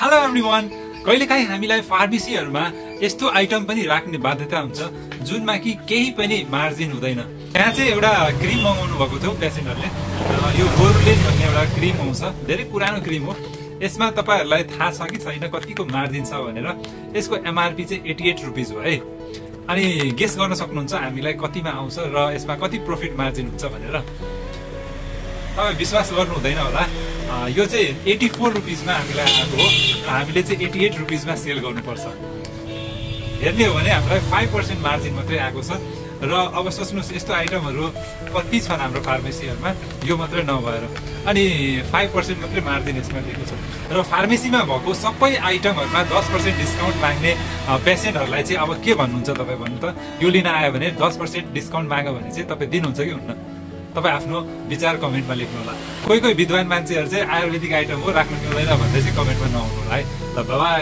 Hello everyone, कहिलेकाहीँ हामीलाई फार्मेसीहरुमा यस्तो आइटम पनि राख्ने बाध्यता हुन्छ जुनमा कि केही पनि मार्जिन हुँदैन। यहाँ चाहिँ एउटा क्रिम मगाउनु भएको थियो पेशेन्टहरुले। यो बोरुलेन भन्ने एउटा क्रिम आउँछ, धेरै पुरानो क्रिम हो। यसमा तपाईहरुलाई थाहा छ कि छैन कतिको मार्जिन छ भनेर। यसको एमआरपी चाहिँ 88 रुपैयाँ हो है। अनि गेस गर्न सक्नुहुन्छ हामीलाई कतिमा आउँछ र यसमा कति प्रॉफिट मार्जिन हुन्छ भनेर। तपाईं विश्वास गर्नु हुँदैन होला। यो चाहिँ 84 रुपैयाँमा हामीलाई आएको हो। हामीले चाहिँ 88 रुपैयाँमा सेल गर्नुपर्छ। हेर्ने हो भने हामीलाई 5% मार्जिन मात्रै आएको छ। र अब सोच्नुस् यस्तो आइटमहरु कति छन् हाम्रो फार्मेसीहरुमा, यो मात्रै नभएर अनि 5% मात्रै मार्जिन यसमा दिएको छ। र फार्मेसीमा भएको सबै आइटमहरुमा 10% डिस्काउन्ट माग्ने पेशेन्टहरुलाई चाहिँ अब के भन्नुहुन्छ तपाई भन्नु त? यो लिन आयो भने 10% डिस्काउन्ट माग्यो भने चाहिँ तपाई दिनुहुन्छ कि हुन्न? तपाई आफ्नो विचार कमेन्टमा लेख्नु होला। कोही विद्वान मान्छेहरु चाहिँ आयुर्वेदिक आइटम हो राख्नु मिल्दैन भन्दै चाहिँ कमेन्टमा नआउनु होला है। ल बाइ।